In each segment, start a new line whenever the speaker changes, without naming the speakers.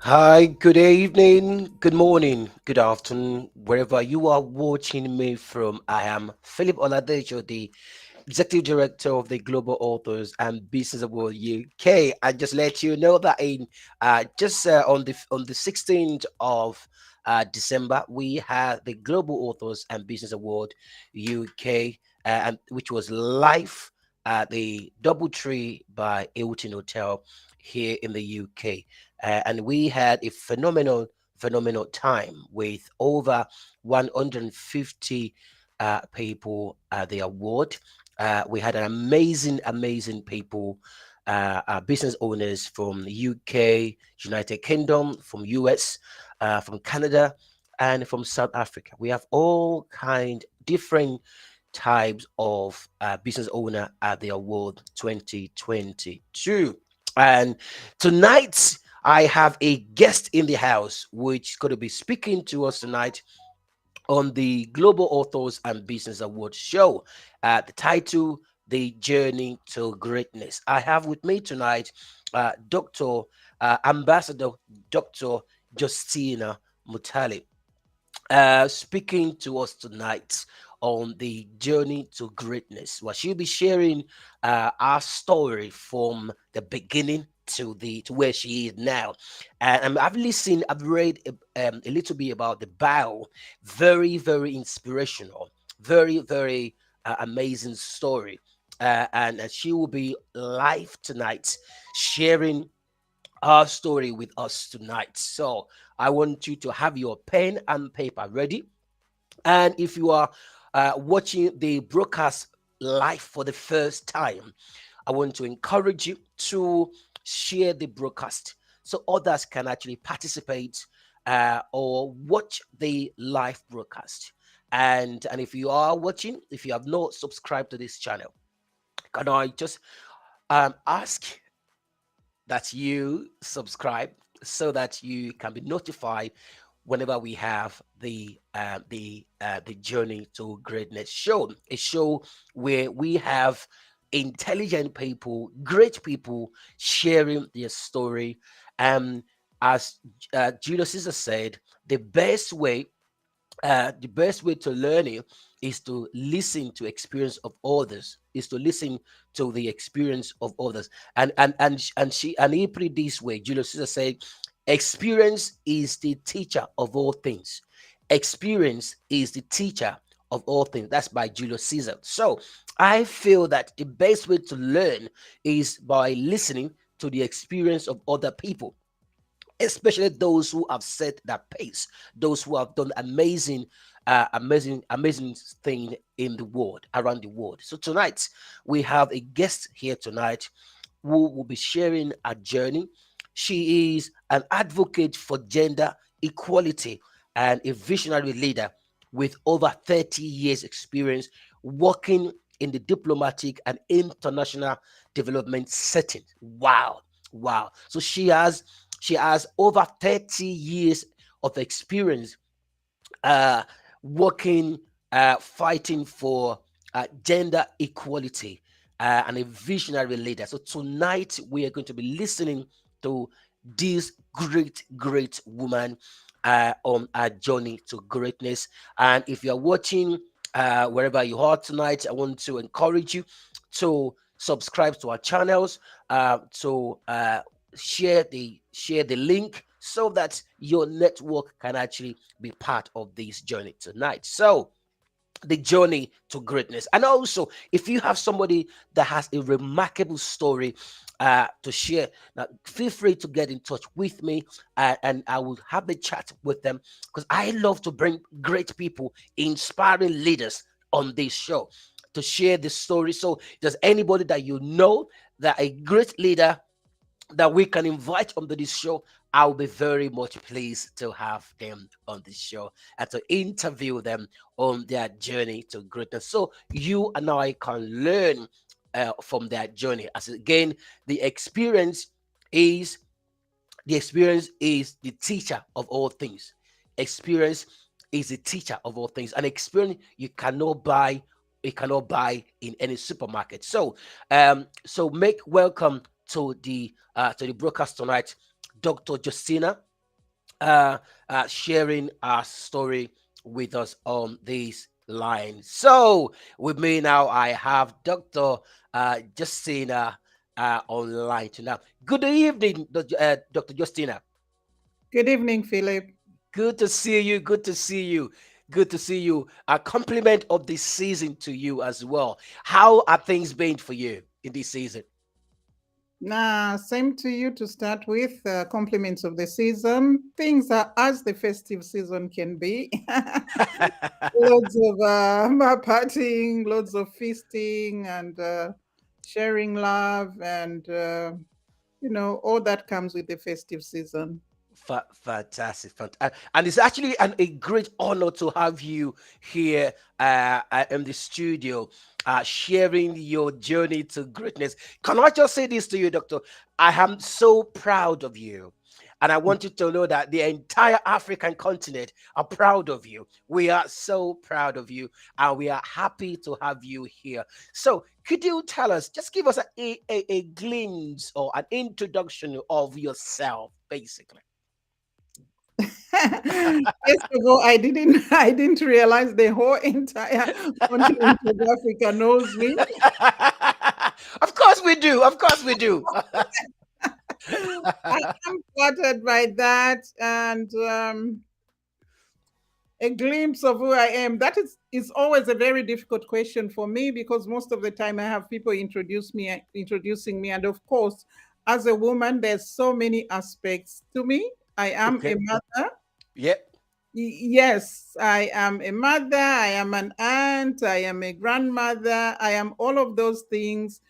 Hi, good evening, good morning, good afternoon, wherever you are watching me from. I am Philip Oladejo, the Executive Director of the Global Authors and Business Award UK. I just let you know that in just on the 16th of December, we had the Global Authors and Business Award UK, and which was live at the DoubleTree by Hilton Hotel here in the UK, and we had a phenomenal time with over 150 people at the award. We had an amazing people, business owners from the UK, United Kingdom, from US, from Canada, and from South Africa. We have all kind different types of business owner at the award 2022. And tonight I have a guest in the house which is going to be speaking to us tonight on the Global Authors and Business Awards show. The title, The Journey to Greatness. I have with me tonight Dr. Ambassador Dr. Justina Mutale, speaking to us tonight on the journey to greatness. Well, she'll be sharing our story from the beginning to where she is now. And I've listened, I've read a little bit about the bio. Very inspirational. Very amazing story. And she will be live tonight, sharing our story with us tonight. So I want you to have your pen and paper ready. And if you are watching the broadcast live for the first time, I want to encourage you to share the broadcast so others can actually participate or watch the live broadcast. And if you are watching, if you have not subscribed to this channel, can I just ask that you subscribe so that you can be notified whenever we have the journey to greatness show, a show where we have intelligent people, great people sharing their story. And as Julius Caesar said, the best way to learn it is to listen to experience of others, is to listen to the experience of others. And he put it this way. Julius Caesar said, experience is the teacher of all things. Experience is the teacher of all things. That's by Julius Caesar. So I feel that the best way to learn is by listening to the experience of other people, especially those who have set that pace, those who have done amazing thing in the world, around the world. So tonight we have a guest here tonight who will be sharing a journey. She is an advocate for gender equality and a visionary leader with over 30 years experience working in the diplomatic and international development setting. Wow. So she has over 30 years of experience uh, working, fighting for gender equality, and a visionary leader. So tonight we are going to be listening to this great woman on our journey to greatness. And if you are watching wherever you are tonight, I want to encourage you to subscribe to our channels, to share the link so that your network can actually be part of this journey tonight. So the journey to greatness. And also, if you have somebody that has a remarkable story to share, now feel free to get in touch with me, and I will have a chat with them, because I love to bring great people, inspiring leaders on this show to share the story. So, if there's anybody that you know, that a great leader that we can invite onto this show, I'll be very much pleased to have them on this show and to interview them on their journey to greatness. So you and I can learn from their journey. As again, the experience is the experience is the teacher of all things. Experience is the teacher of all things. And experience you cannot buy in any supermarket. So make welcome to the broadcast tonight, Dr. Justina. uh, sharing our story with us on this line. So, with me now, I have Dr. Justina online tonight. Good evening, Dr. Justina.
Good evening, Philip.
Good to see you. Good to see you. Good to see you. A compliment of the season to you as well. How are things been for you in this season?
Nah, same to you to start with. Compliments of the season. Things are as the festive season can be. Loads of partying, loads of feasting, and sharing love, and all that comes with the festive season.
Fantastic, and it's actually a great honor to have you here in the studio, sharing your journey to greatness. Can I just say this to you, Doctor? I am so proud of you. And I want you to know that the entire African continent are proud of you. We are so proud of you, and we are happy to have you here. So, could you tell us, just give us a glimpse or an introduction of yourself, basically?
First of all, I didn't realize the whole entire continent of Africa knows me.
Of course we do. Of course we do.
I am flattered by that, and a glimpse of who I am. That is always a very difficult question for me because most of the time I have people introducing me, and of course, as a woman, there's so many aspects to me. I am a
Okay.
mother.
Yep.
Yes, I am a mother. I am an aunt. I am a grandmother. I am all of those things.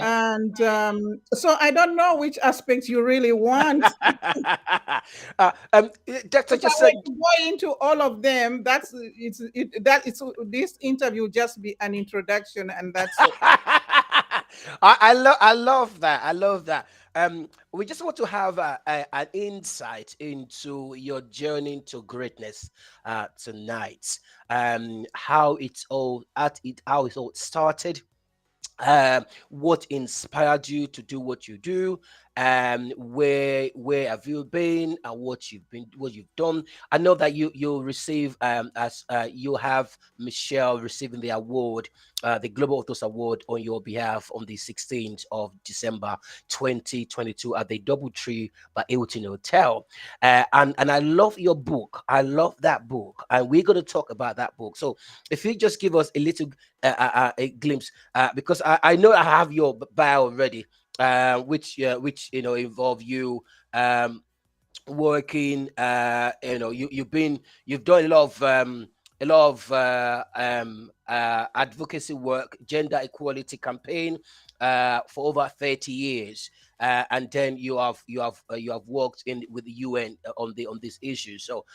And so I don't know which aspects you really want.
Doctor
If I
just
were
said.
to go into all of them, that it's this interview will just be an introduction, and that's all.
I love that. I love that. We just want to have an insight into your journey to greatness tonight. How it's all at it, how it all started, what inspired you to do what you do, where have you been and what you've done. I know that you'll receive, as you have Michelle receiving the award, the Global Authors Award on your behalf on the 16th of December 2022 at the Doubletree by Hilton Hotel. And I love your book. I love that book, and we're going to talk about that book. So if you just give us a little a glimpse, because I know I have your bio already, which involve you working. You've done a lot of advocacy work, gender equality campaign for over 30 years. And then you have worked in with the UN on this issue. So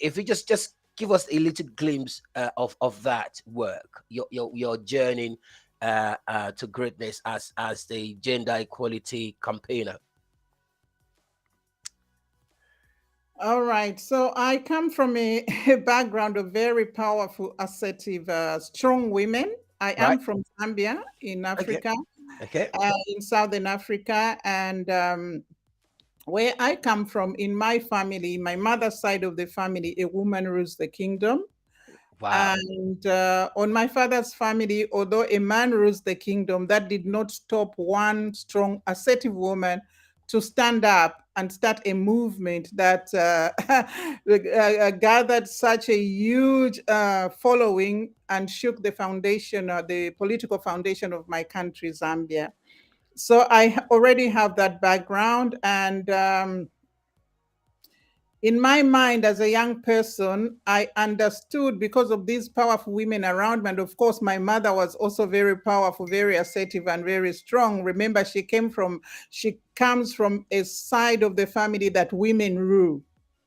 if you just give us a little glimpse of that work, your journey to greatness as the gender equality campaigner.
All right. So I come from a background of very powerful, assertive, strong women. I
Right.
am from Zambia in
Okay.
Africa,
Okay.
in Southern Africa, and where I come from, in my family, my mother's side of the family, a woman rules the kingdom.
Wow.
And on my father's family, although a man rules the kingdom, that did not stop one strong, assertive woman to stand up and start a movement that gathered such a huge following and shook the foundation, the political foundation of my country, Zambia. So already have that background, and in my mind as a young person, I understood because of these powerful women around me. And of course, my mother was also very powerful, very assertive, and very strong. Remember, she comes from a side of the family that women rule.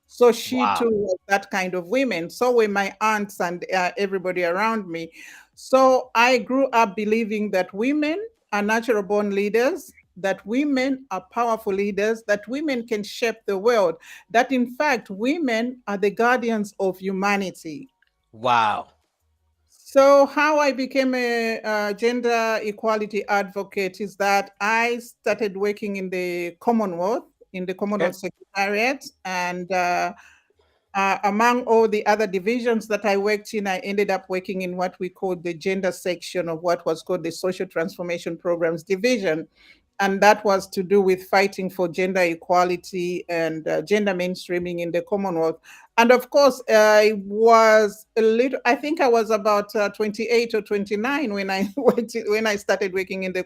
So she too
Wow.
was that kind of women. So were my aunts and everybody around me. So I grew up believing that women are natural born leaders, that women are powerful leaders, that women can shape the world, that in fact women are the guardians of humanity.
Wow.
So, how I became a gender equality advocate is that I started working in the Commonwealth in the
Okay.
Commonwealth Secretariat. And among all the other divisions that I worked in, I ended up working in what we called the gender section of what was called the Social Transformation Programs Division. And that was to do with fighting for gender equality and gender mainstreaming in the Commonwealth. And of course, I was a little, I think I was about 28 or 29 when I when I started working in the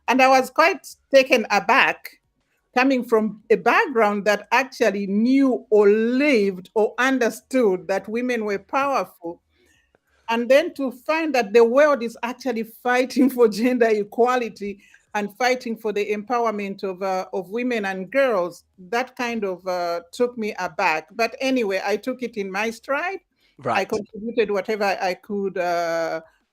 and I was quite taken aback coming from a background that actually knew or lived or understood that women were powerful, and then to find that the world is actually fighting for gender equality and fighting for the empowerment of women and girls, that kind of took me aback. But anyway, I took it in my stride. I
Right.
contributed whatever I could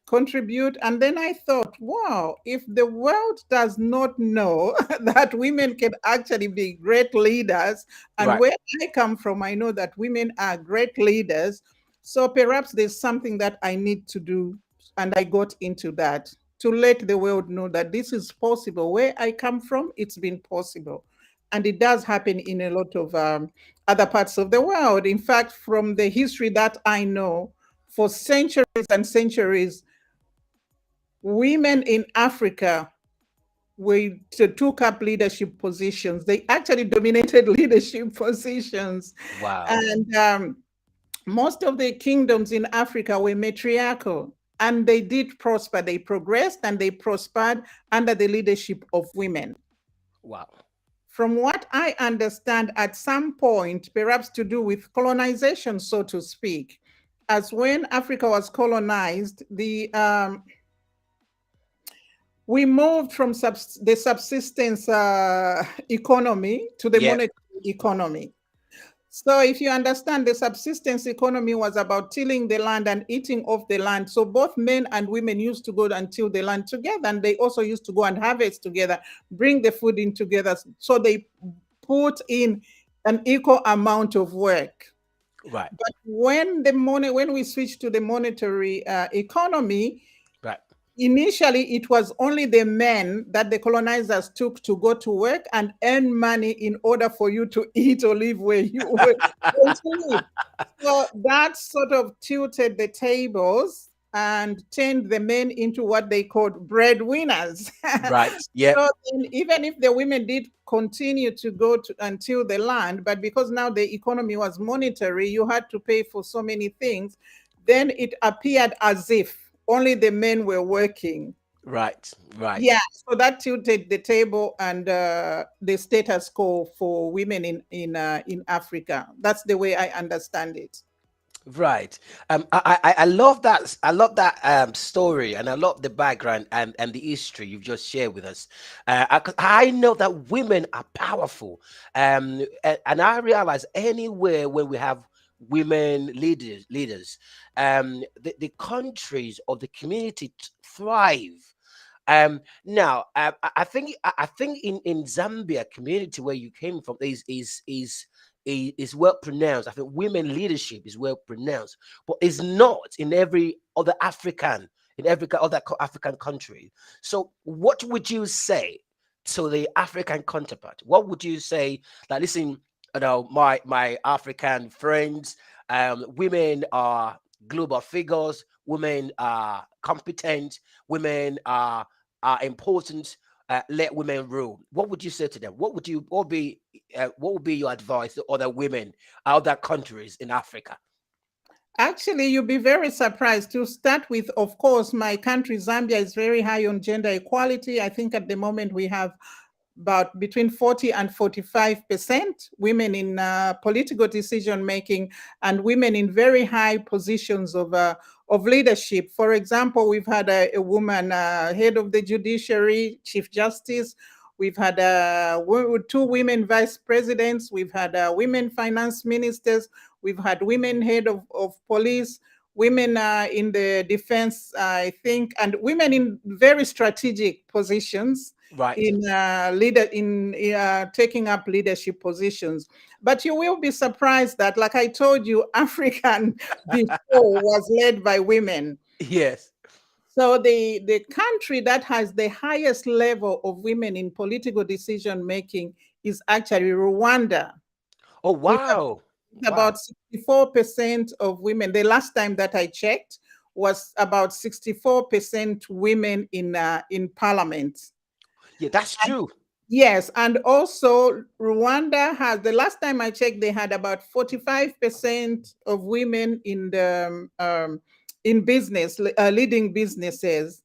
contribute. And then I thought, wow, if the world does not know that women can actually be great leaders, and
Right.
where I come from, I know that women are great leaders. So perhaps there's something that I need to do. And I got into that to let the world know that this is possible. Where I come from, it's been possible. And it does happen in a lot of other parts of the world. In fact, from the history that I know, for centuries and centuries, women in Africa took up leadership positions. They actually dominated leadership positions.
Wow.
And most of the kingdoms in Africa were matriarchal, and they did prosper. They progressed and they prospered under the leadership of women.
Wow.
From what I understand, at some point, perhaps to do with colonization, so to speak, as when Africa was colonized, we moved from the subsistence economy to the
Yep.
monetary economy. So if you understand, the subsistence economy was about tilling the land and eating off the land. So both men and women used to go and till the land together, and they also used to go and harvest together, bring the food in together. So they put in an equal amount of work.
Right.
But when we switched to the monetary economy,
Right.
initially, it was only the men that the colonizers took to go to work and earn money in order for you to eat or live where you were going to live. So that sort of tilted the tables and turned the men into what they called breadwinners.
Right. Yep.
So then, even if the women did continue to go to until the land, but because now the economy was monetary, you had to pay for so many things, then it appeared as if only the men were working.
Right. Right.
Yeah, so that tilted the table and the status quo for women in Africa. That's the way I understand it.
Right. I love that. I love that story, and I love the background and the history you've just shared with us. 'Cause I know that women are powerful, and I realize anywhere where we have women leaders, the countries or the community thrive. Now, I think I think in Zambia community where you came from is well pronounced. I think women leadership is well pronounced, but it's not in every other African country. So, what would you say to the African counterpart? What would you say? Like, listen, my African friends, women are global figures. Women are competent. Women are important. Let women rule. What would you say to them? What would be your advice to other women, other countries in Africa?
Actually, you'll be very surprised. To start with, of course, my country, Zambia, is very high on gender equality. I think at the moment we have about between 40 and 45% women in political decision making, and women in very high positions of leadership. For example, we've had a woman head of the judiciary, chief justice. We've had two women vice presidents. We've had women finance ministers. We've had women head of police, women in the defense, I think, and women in very strategic positions
Right.
in taking up leadership positions. But you will be surprised that, like I told you, African before was led by women.
Yes.
So the country that has the highest level of women in political decision making is actually Rwanda,
Oh
with
wow. Wow.
about 64% of women. The last time that I checked was about 64% women in parliament.
Yeah, that's true.
Yes, and also Rwanda has, the last time I checked, they had about 45% of women in business, leading businesses.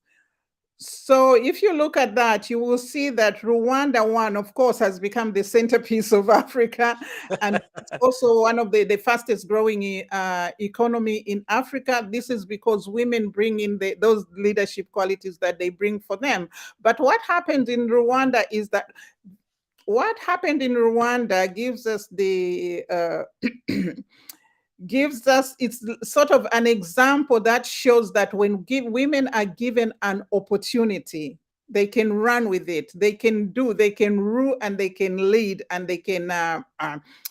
So if you look at that, you will see that Rwanda, one, of course, has become the centerpiece of Africa, and it's also one of the fastest growing economy in Africa. This is because women bring in those leadership qualities that they bring for them. But what happened in Rwanda gives us the gives us, it's sort of an example that shows that when women are given an opportunity, they can run with it, they can rule, and they can lead, and they can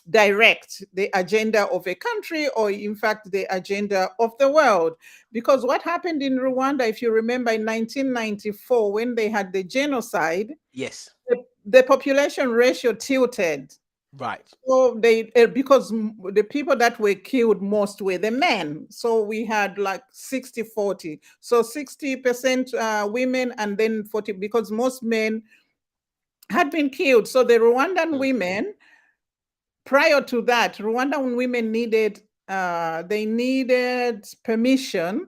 direct the agenda of a country, or in fact the agenda of the world. Because what happened in Rwanda, if you remember, in 1994, when they had the genocide,
Yes.
the population ratio tilted.
Right.
So because the people that were killed most were the men. So we had like 60-40. So 60% women, and then 40, because most men had been killed. So the Rwandan
Mm,
women, prior to that, Rwandan women they needed permission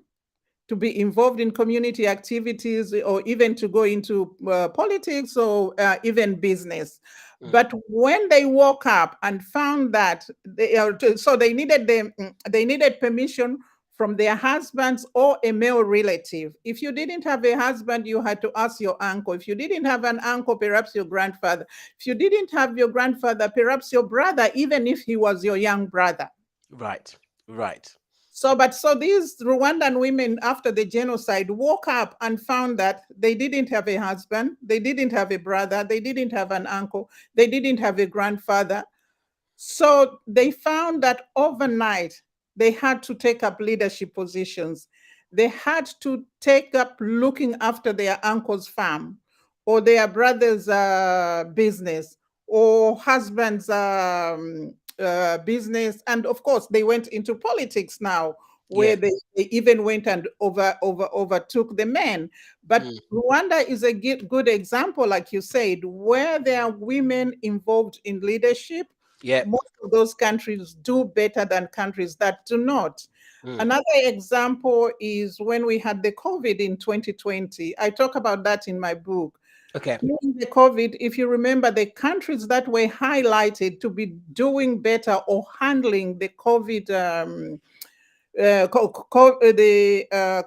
to be involved in community activities, or even to go into politics, or even business.
mm,
But when they woke up and found that so they needed permission from their husbands or a male relative. If you didn't have a husband, you had to ask your uncle. If you didn't have an uncle, perhaps your grandfather. If you didn't have your grandfather, perhaps your brother, even if he was your young brother.
right. Right.
So these Rwandan women after the genocide woke up and found that they didn't have a husband, they didn't have a brother, they didn't have an uncle, they didn't have a grandfather. So they found that overnight they had to take up leadership positions. They had to take up looking after their uncle's farm, or their brother's business, or husband's business. And of course, they went into politics now, where
Yeah.
they even went and overtook the men. But
Mm,
Rwanda is a good example, like you said, where there are women involved in leadership.
yeah.
Most of those countries do better than countries that do not.
Mm,
Another example is when we had the COVID in 2020. I talk about that in my book.
okay.
During the COVID, if you remember, the countries that were highlighted to be doing better or handling the COVID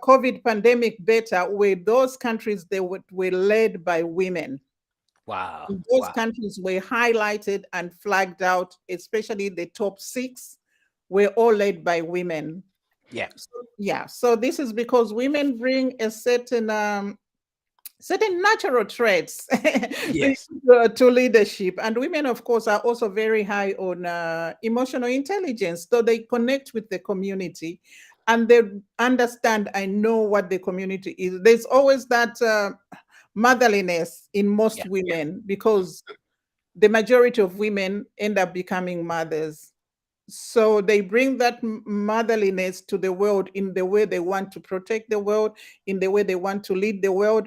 COVID pandemic better were those countries that were led by women.
Wow.
Those
Wow.
countries were highlighted and flagged out, especially the top six were all led by women.
Yeah.
So, yeah, so this is because women bring a certain natural traits
Yes.
to leadership. And women, of course, are also very high on emotional intelligence. So they connect with the community, and they understand and know what the community is. There's always that motherliness in most
Yeah.
women, because the majority of women end up becoming mothers. So they bring that motherliness to the world in the way they want to protect the world, in the way they want to lead the world.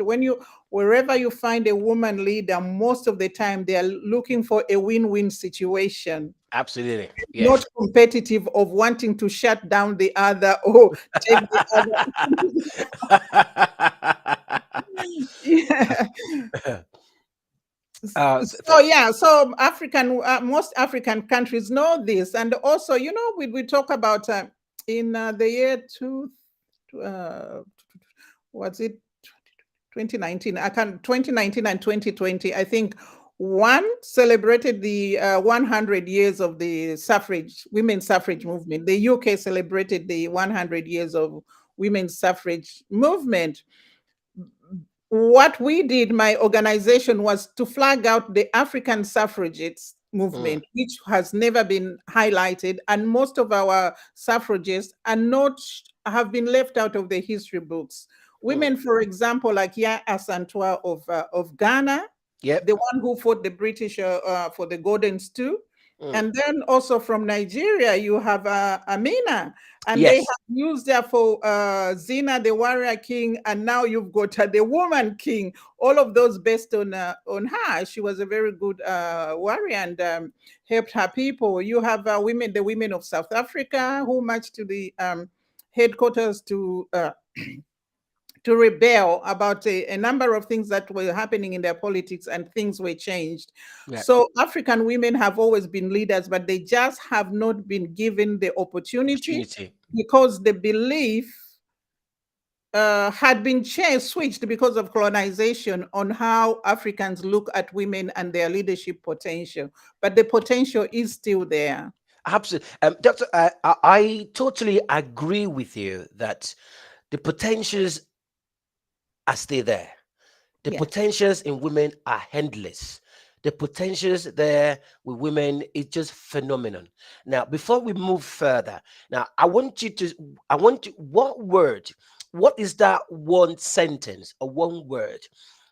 Wherever you find a woman leader, most of the time they are looking for a win-win situation,
Absolutely.
not
Yes.
competitive of wanting to shut down the other or take the other. Yeah. So yeah, so most African countries know this. And also, we talk about in the year uh, what's it 2019, 2019 and 2020, I think one celebrated the 100 years of the women's suffrage movement. The UK celebrated the 100 years of women's suffrage movement. What we did, my organization, was to flag out the African suffragettes
Mm,
movement, which has never been highlighted, and most of our suffragists are not have been left out of the history books.
Mm.
Women, for example, like Ya Asantwa of Ghana,
Yep.
the one who fought the British for the Golden Stew.
Mm.
And then also from Nigeria, you have Amina, and they have
Yes.
used her for Zina, the warrior king, and now you've got the woman king. All of those based on her. She was a very good warrior and helped her people. You have women, the women of South Africa, who marched to the headquarters to rebel about a number of things that were happening in their politics, and things were changed.
Yeah.
So African women have always been leaders, but they just have not been given the opportunity
Opportunity.
because the belief had been changed, switched because of colonization on how Africans look at women and their leadership potential. But the potential is still there.
Absolutely. Doctor, I totally agree with you that the potentials are still there. The
Yeah.
potentials in women are endless. The potentials there with women is just phenomenal. Now, before we move further, now I want to, what word, what is that one sentence or one word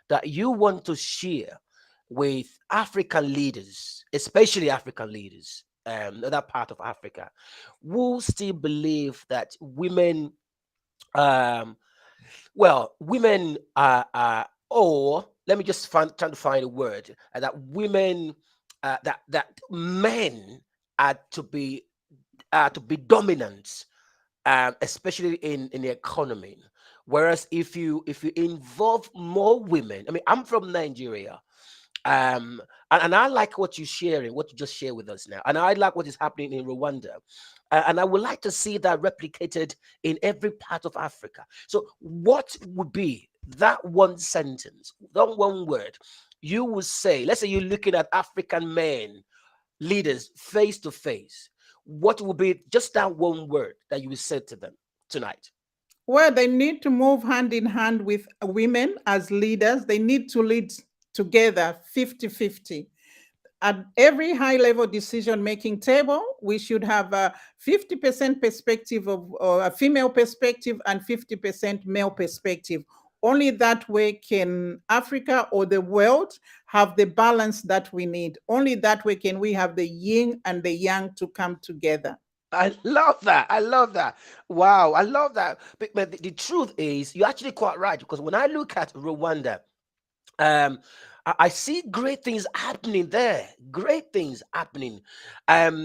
that you want to share with African leaders, especially African leaders, other part of Africa, who still believe that women, um, women or let me just try to find a word that women, that men are to be dominant, especially in the economy. Whereas if you involve more women, I mean, I'm from Nigeria, um, and I like what you're sharing, what you just share with us now, and I like what is happening in Rwanda, and I would like to see that replicated in every part of Africa. So, what would be that one sentence, that one word you would say? Let's say you're looking at African men leaders face to face. What would be just that one word that you would say to them tonight?
Well, they need to move hand in hand with women as leaders. They need to lead together 50-50. At every high level decision making table, we should have a 50% perspective of or a female perspective and 50% male perspective. Only that way can Africa or the world have the balance that we need. Only that way can we have the yin and the yang to come together.
I love that. I love that. Wow, I love that. But the truth is, you're actually quite right because when I look at Rwanda, um I see great things happening there, great things happening.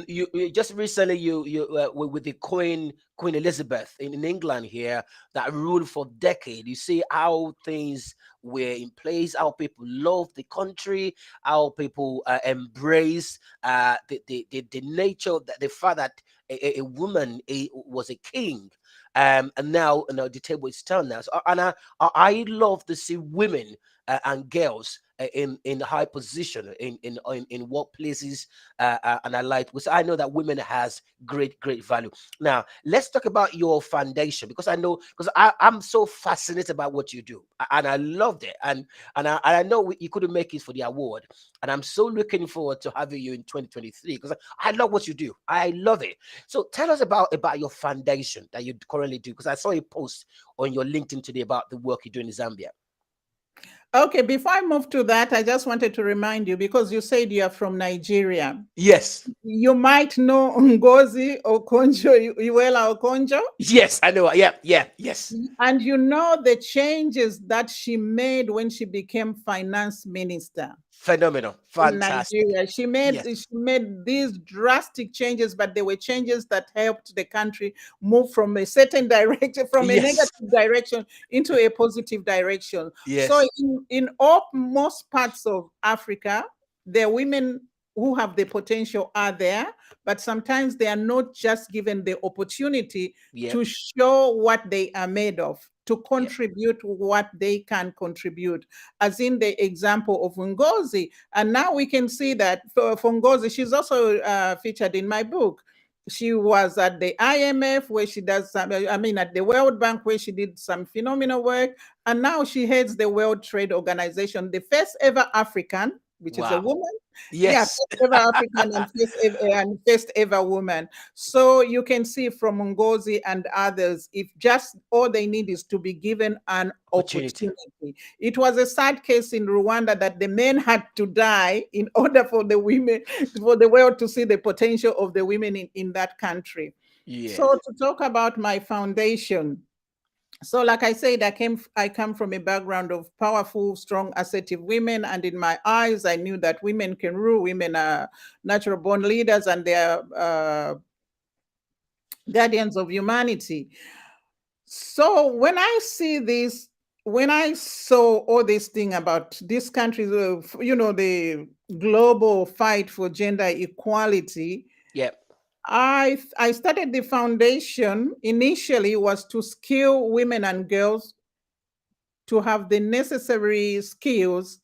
You just recently, with the Queen Elizabeth in England here, that ruled for decades. You see how things were in place, how people love the country, how people embrace the nature, that the fact that a woman was a king. And now, the table is turned now. So, and I love to see women and girls in high position in workplaces, and I like, because I know that women has great value. Now let's talk about your foundation, because I know, because I'm so fascinated by what you do, and I loved it, and I know you couldn't make it for the award, and I'm so looking forward to having you in 2023 because I love what you do. I love it. So tell us about your foundation that you currently do, because I saw a post on your LinkedIn today about the work you do in Zambia.
Okay, before I move to that, I just wanted to remind you because you said you are from Nigeria.
Yes.
You might know Ngozi Okonjo Iweala Okonjo,
Yes, I know. Yeah, yeah, yes.
and you know the changes that she made when she became finance minister
Phenomenal.
in
Fantastic.
Nigeria.
Yes.
She made these drastic changes, but they were changes that helped the country move from a certain direction, from a
Yes.
negative direction into a positive direction. So
Yes.
in all most parts of Africa, the women who have the potential are there, but sometimes they are not just given the opportunity
Yep.
to show what they are made of, to
Yep.
contribute what they can contribute, as in the example of Ngozi. And now we can see that for Ngozi, she's also featured in my book. She was at the IMF where she does some, I mean, at the World Bank where she did some phenomenal work. And now she heads the World Trade Organization, the first ever African which is a
Wow.
woman. Yeah,
Yes.
first ever African and first ever woman. So you can see from Ngozi and others, if just all they need is to be given an
Opportunity.
opportunity. It was a sad case in Rwanda that the men had to die in order for the women, for the world to see the potential of the women in that country. So
Yes.
to talk about my foundation, so like I said, I come from a background of powerful, strong, assertive women, and in my eyes I knew that women can rule. Women are natural born leaders, and they are guardians of humanity. So when I see this, when I saw all this thing about these countries, the global fight for gender equality,
Yep.
I started the foundation. Initially was to skill women and girls to have the necessary skills,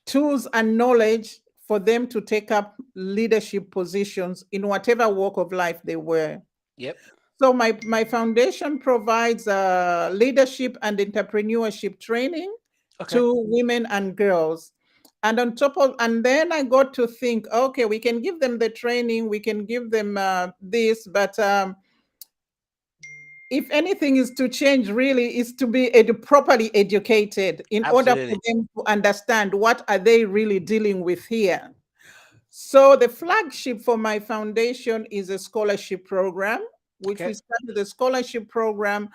tools, and knowledge for them to take up leadership positions in whatever walk of life they were.
Yep.
So my foundation provides leadership and entrepreneurship training
Okay.
to women and girls. And on top of, and then I got to think, okay, we can give them the training, we can give them this, but if anything is to change, really is to be properly educated in order for
Absolutely.
them to understand what are they really dealing with here. So the flagship for my foundation is a scholarship program, which
Okay.
we started the scholarship program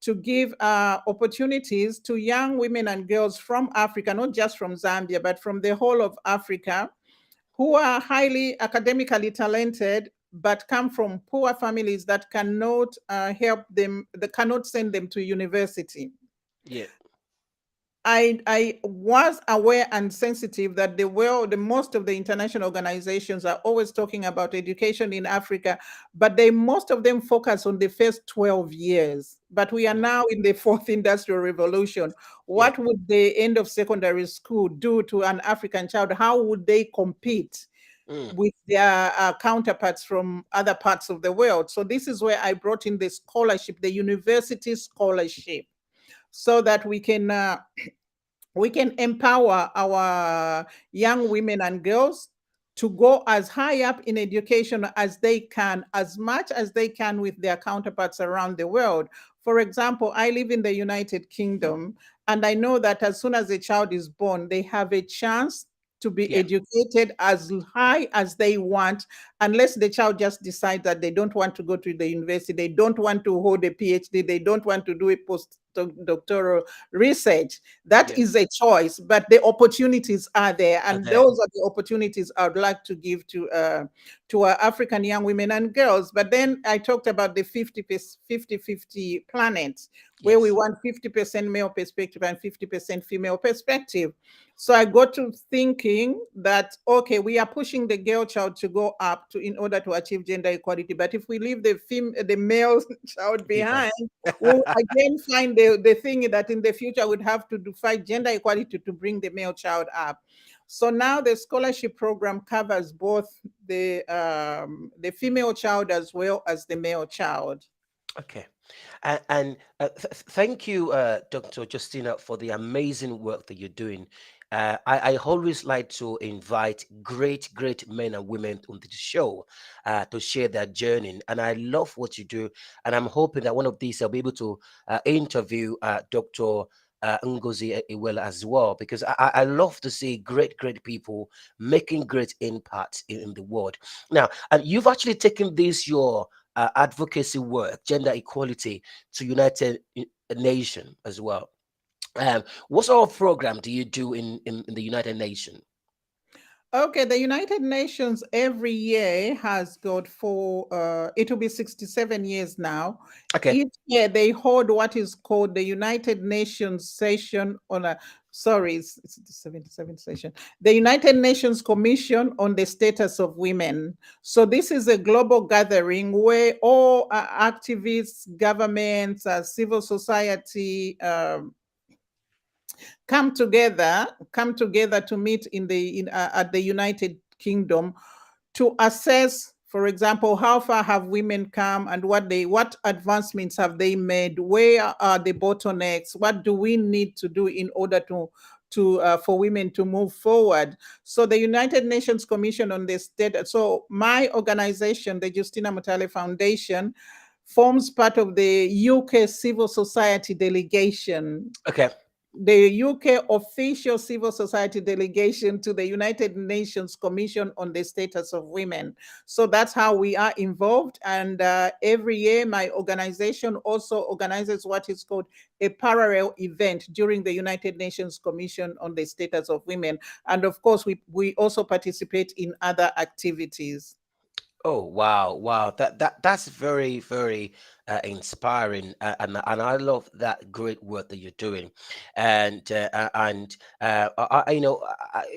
to give opportunities to young women and girls from Africa, not just from Zambia, but from the whole of Africa, who are highly academically talented but come from poor families that cannot help them, that cannot send them to university.
Yep.
I was aware and sensitive that the most of the international organizations are always talking about education in Africa, but most of them focus on the first 12 years. But we are
Mm.
now in the fourth industrial revolution.
Yeah.
What would the end of secondary school do to an African child? How would they compete
Mm.
with their counterparts from other parts of the world? So this is where I brought in the scholarship, the university scholarship, so that we can empower our young women and girls to go as high up in education as they can, as much as they can with their counterparts around the world. For example, I live in the United Kingdom, and I know that as soon as a child is born, they have a chance to be
Yeah.
educated as high as they want, unless the child just decides that they don't want to go to the university, they don't want to hold a PhD, they don't want to do a postdoctoral research. That
Yeah.
is a choice, but the opportunities are there,
Are
and
there.
those are the opportunities I would like to give to our African young women and girls. But then I talked about the 50-50 planet, where we
Yes.
want 50% male perspective and 50% female perspective. So I got to thinking that, okay, we are pushing the girl child to go up to in order to achieve gender equality. But if we leave the male child
Behind.
behind, we'll again find the thing that in the future would have to fight gender equality to bring the male child up. So now the scholarship program covers both the female child as well as the male child.
Okay. Thank you, Dr. Justina, for the amazing work that you're doing. I always like to invite great men and women on the show to share their journey. And I love what you do. And I'm hoping that one of these I'll be able to interview Dr. Ngozi Iweala as well, because I love to see great people making great impact in the world. Now, and you've actually taken this, your advocacy work, gender equality, to Nation as well. What sort of program do you do in the United Nations?
Okay, the United Nations every year has got it will be 67 years now.
Okay.
Each year they hold what is called the United Nations session on sorry, it's the 77th session. The United Nations Commission on the Status of Women. So this is a global gathering where all activists, governments, civil society, come together to meet at the United Kingdom to assess, for example, how far have women come and what advancements have they made, where are the bottlenecks, what do we need to do in order to for women to move forward. So the United Nations Commission on the State. So my organization, the Justina Mutale Foundation, forms part of the UK civil society delegation,
Okay.
the UK official civil society delegation to the United Nations Commission on the Status of Women. So that's how we are involved. And every year, my organization also organizes what is called a parallel event during the United Nations Commission on the Status of Women. And of course, we also participate in other activities.
Oh wow, wow! That's very very inspiring, and I love that great work that you're doing,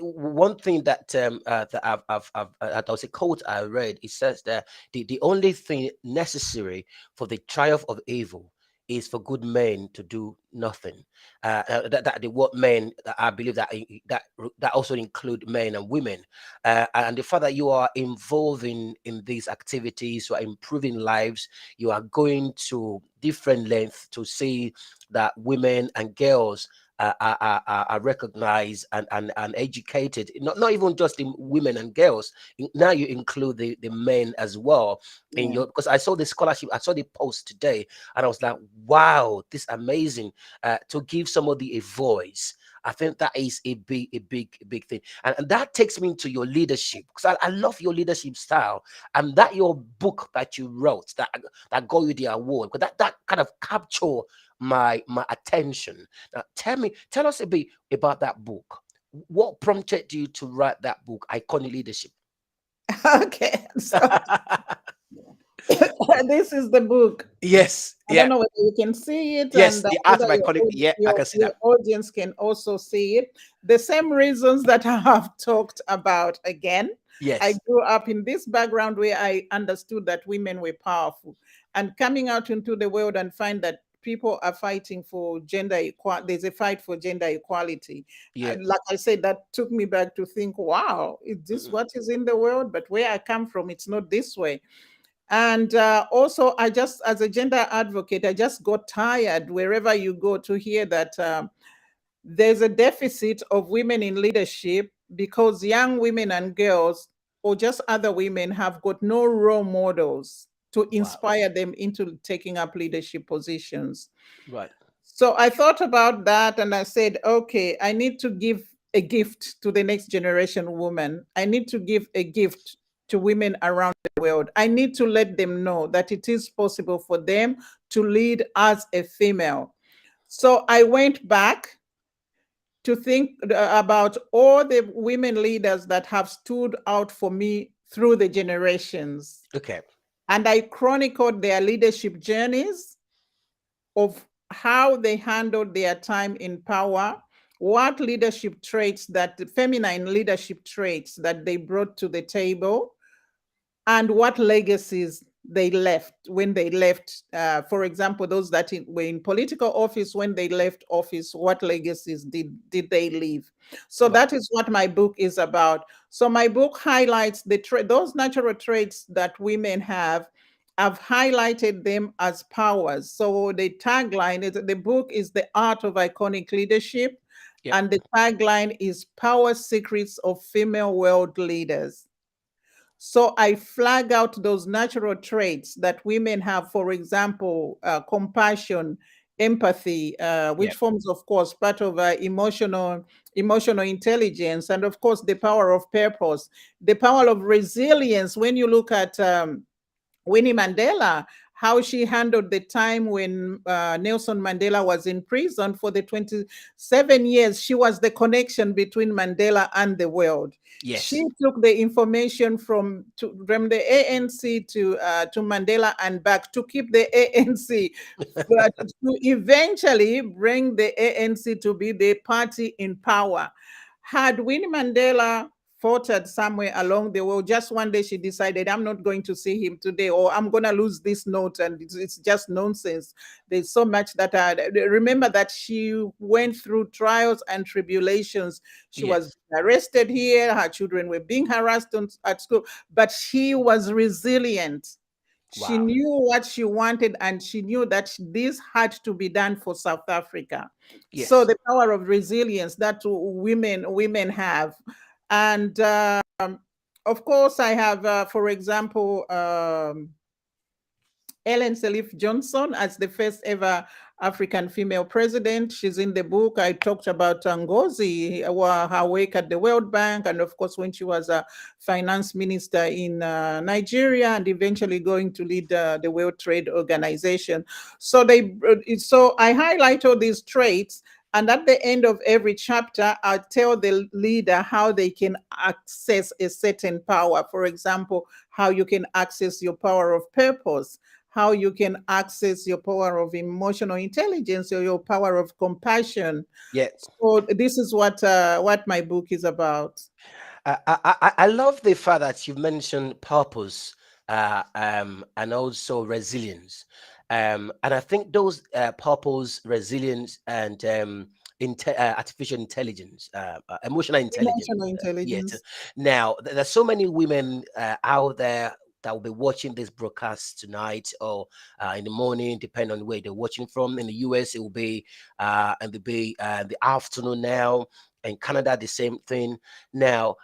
one thing that that was a quote I read. It says that the only thing necessary for the triumph of evil is for good men to do nothing. That the word men, I believe that also include men and women, and the fact that you are involved in these activities, you are improving lives, you are going to different lengths to see that women and girls are recognized and educated, not even just in women and girls. Now you include the men as well in
Yeah.
your, because I saw the scholarship, I saw the post today, and I was like, wow, this amazing, to give somebody a voice. I think that is a big thing. And that takes me into your leadership, because I love your leadership style, and that your book that you wrote that got you the award, because that kind of capture my attention. Now tell us a bit about that book. What prompted you to write that book, Iconic Leadership?
Okay. So this is the book.
Yes,
I don't
yeah,
know whether you can see it,
yes,
and
the art
whether
of Iconic. Yeah, I can see
your
that.
audience can also see it. The same reasons that I have talked about again. I
Yes,
grew up in this background where I understood that women were powerful, and coming out into the world and find that people are fighting for gender equality. There's a fight for gender equality.
yeah.
Like I said, that took me back to think, wow, is this
Mhm.
what is in the world? But where I come from, it's not this way. And also, I just, as a gender advocate, I just got tired wherever you go to hear that there's a deficit of women in leadership because young women and girls, or just other women, have got no role models to
Wow.
inspire them into taking up leadership positions.
Right.
So I thought about that and I said, okay, I need to give a gift to the next generation woman. I need to give a gift to women around the world. I need to let them know that it is possible for them to lead as a female. So I went back to think about all the women leaders that have stood out for me through the generations.
Okay.
And I chronicled their leadership journeys of how they handled their time in power, what leadership traits, that feminine leadership traits that they brought to the table, and what legacies they left when they left. For example, those that were in political office, when they left office, what legacies did they leave? So
Right.
that is what my book is about. So my book highlights those natural traits that women have. I've highlighted them as powers. So the tagline is, the book is The Art of Iconic Leadership,
Yep.
and the tagline is Power Secrets of Female World Leaders. So I flag out those natural traits that women have, for example, compassion, empathy, which
Yep.
forms, of course, part of emotional intelligence, and of course, the power of purpose, the power of resilience. When you look at Winnie Mandela, how she handled the time when Nelson Mandela was in prison for the 27 years. She was the connection between Mandela and the world. She
Yes.
took the information from the ANC to Mandela and back to keep the ANC, but to eventually bring the ANC to be the party in power. Had Winnie Mandela faltered somewhere along the way, just one day she decided, I'm not going to see him today, or I'm going to lose this note, and it's just nonsense. There's so much that I remember, that she went through trials and tribulations. She was
Yes.
arrested here, her children were being harassed at school, but she was resilient. She
Wow.
knew what she wanted, and she knew that this had to be done for South Africa. So
Yes.
the power of resilience that women have. And of course, I have, for example, Ellen Sirleaf Johnson as the first ever African female president. She's in the book. I talked about Ngozi, her work at the World Bank, and of course, when she was a finance minister in Nigeria, and eventually going to lead the World Trade Organization. So I highlight all these traits. And at the end of every chapter, I tell the leader how they can access a certain power. For example, how you can access your power of purpose, how you can access your power of emotional intelligence or your power of compassion.
Yeah.
So this is what my book is about.
I love the fact that you mentioned purpose and also resilience. And I think those purpose, resilience, and artificial intelligence, emotional intelligence.
Emotional
Yes.
intelligence.
Now, there's so many women out there that will be watching this broadcast tonight or in the morning, depending on where they're watching from. In the US, it will be the afternoon now. In Canada, the same thing. Now,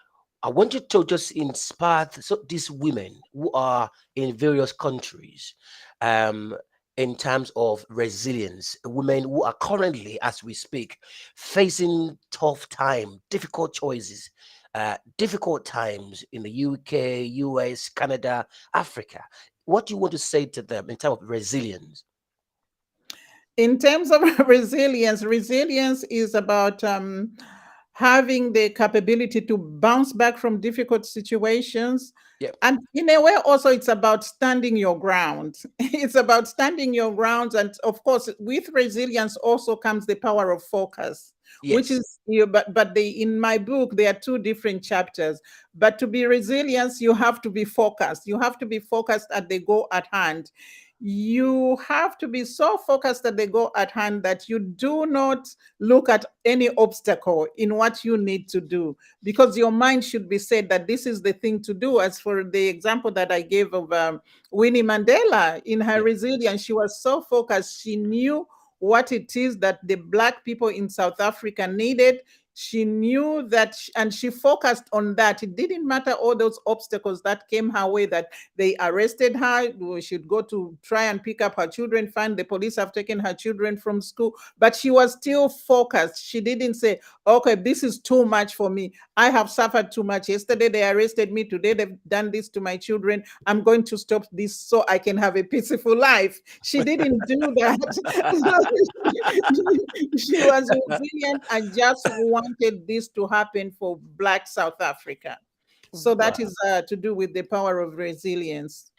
I want you to just inspire these women who are in various countries um, in terms of resilience. Women who are currently, as we speak, facing tough time, difficult choices, difficult times in the UK, US, Canada, Africa. What do you want to say to them in terms of resilience?
In terms of resilience, resilience is about having the capability to bounce back from difficult situations.
Yeah.
And in a way, also, it's about standing your ground. It's about standing your ground. And of course, with resilience also comes the power of focus, which
Yes.
is you. But in my book, there are two different chapters. But to be resilient, you have to be focused. You have to be focused at the goal at hand. You have to be so focused at the goal at hand that you do not look at any obstacle in what you need to do, because your mind should be said that this is the thing to do. As for the example that I gave of Winnie Mandela, in her
Yeah.
resilience, she was so focused. She knew what it is that the Black people in South Africa needed. She knew that, and she focused on that. It didn't matter all those obstacles that came her way, that they arrested her. We should go to try and pick up her children, find the police have taken her children from school. But she was still focused. She didn't say, okay, this is too much for me. I have suffered too much. Yesterday they arrested me. Today they've done this to my children. I'm going to stop this so I can have a peaceful life. She didn't do that. She was resilient and just wanted this to happen for Black South Africa. So that
Wow.
is to do with the power of resilience.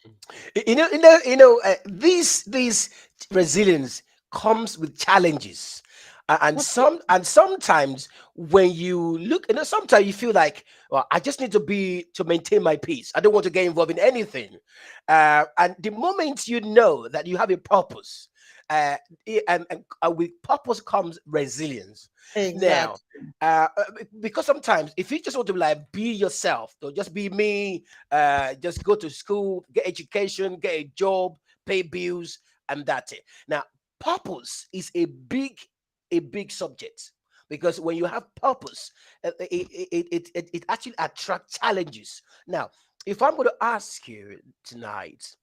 These resilience comes with challenges. And sometimes when you look, sometimes you feel like, well, I just need to maintain my peace. I don't want to get involved in anything. And the moment you know that you have a purpose, and with purpose comes resilience. Now,
Exactly.
because sometimes if you just want to like be yourself, or just be me, just go to school, get education, get a job, pay bills, and that's it. Now, purpose is a big subject, because when you have purpose, it actually attracts challenges. Now, if I'm going to ask you tonight,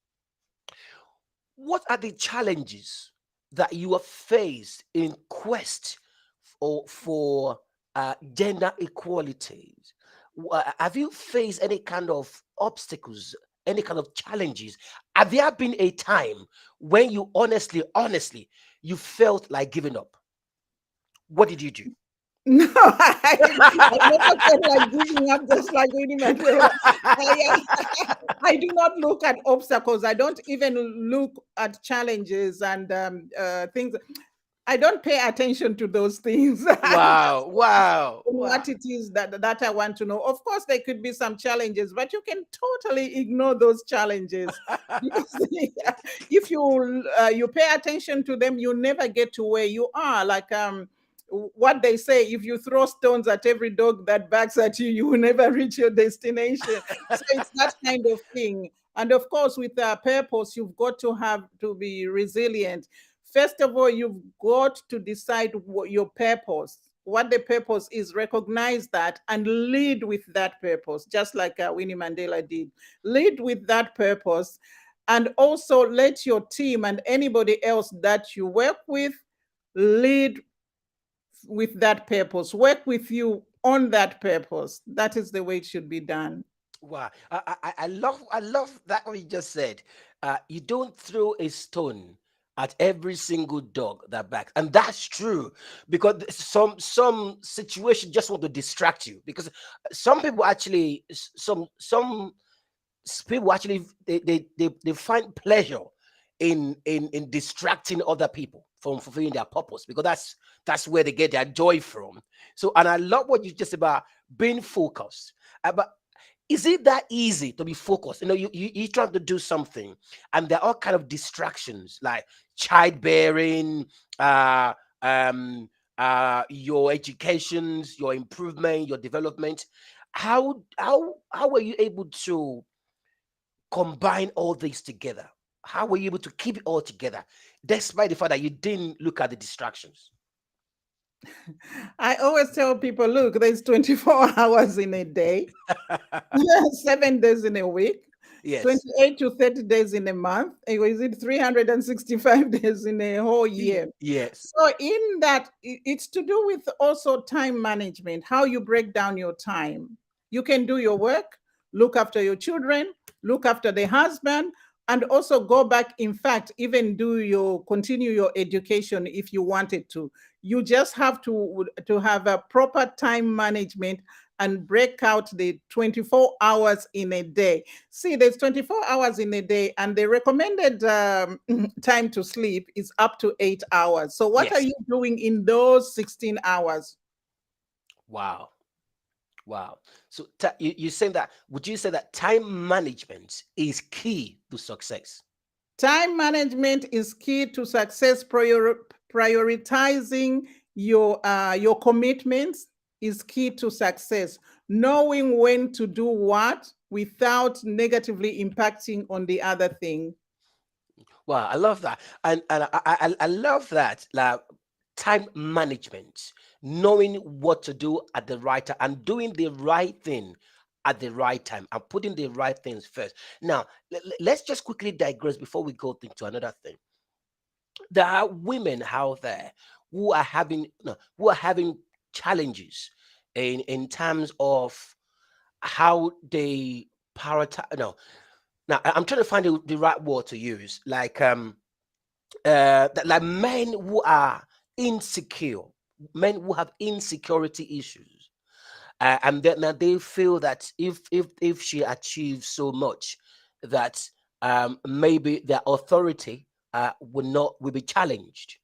what are the challenges that you have faced in quest for gender equality? Have you faced any kind of obstacles, any kind of challenges? Have there been a time when you honestly, you felt like giving up? What did you do?
No, I never felt like giving up, just like Winnie Mandela. I do not look at obstacles. I don't even look at challenges and things. I don't pay attention to those things. I'm just
Wow, wow, wow.
what it is that I want to know. Of course, there could be some challenges, but you can totally ignore those challenges, because if you pay attention to them, you never get to where you are. Like what they say: if you throw stones at every dog that barks at you, you will never reach your destination. So it's that kind of thing. And of course, with a purpose, you've got to have to be resilient. First of all, you've got to decide what your purpose, what the purpose is, recognize that and lead with that purpose, just like Winnie Mandela did. Lead with that purpose, and also let your team and anybody else that you work with lead with that purpose, work with you on that purpose. That is the way it should be done.
Wow, I love that what you just said. You don't throw a stone at every single dog that barks, and that's true because some situation just want to distract you because some people actually people actually they find pleasure in distracting other people from fulfilling their purpose because that's where they get their joy from. So, and I love what you just about being focused. But is it that easy to be focused? You're trying to do something, and there are all kind of distractions like childbearing, uh, um, your educations, your improvement, your development. How were you able to combine all these together? How were you able to keep it all together, despite the fact that you didn't look at the distractions?
I always tell people, look, there's 24 hours in a day, 7 days in a week,
Yes,
28 to 30 days in a month. Is it 365 days in a whole year?
yes,
So, in that, it's to do with also time management, how you break down your time. You can do your work, look after your children, look after the husband, and also go back, in fact, even continue your education if you wanted to. You just have to have a proper time management and break out the 24 hours in a day. See, there's 24 hours in a day, and the recommended time to sleep is up to 8 hours. So, what are
yes.
you doing in those 16 hours?
Wow, wow. So you're saying that? Would you say that time management is key to success?
Time management is key to success. Prioritizing your commitments is key to success. Knowing when to do what without negatively impacting on the other thing.
Wow, I love that, and I love that. Like time management, knowing what to do at the right time and doing the right thing at the right time and putting the right things first. Now, let's just quickly digress before we go into another thing. There are women out there who are having no, who are having challenges in terms of how they prioritize. No, now I'm trying to find the right word to use. Like men who are insecure, men who have insecurity issues, and then now they feel that if she achieves so much, that maybe their authority will be challenged.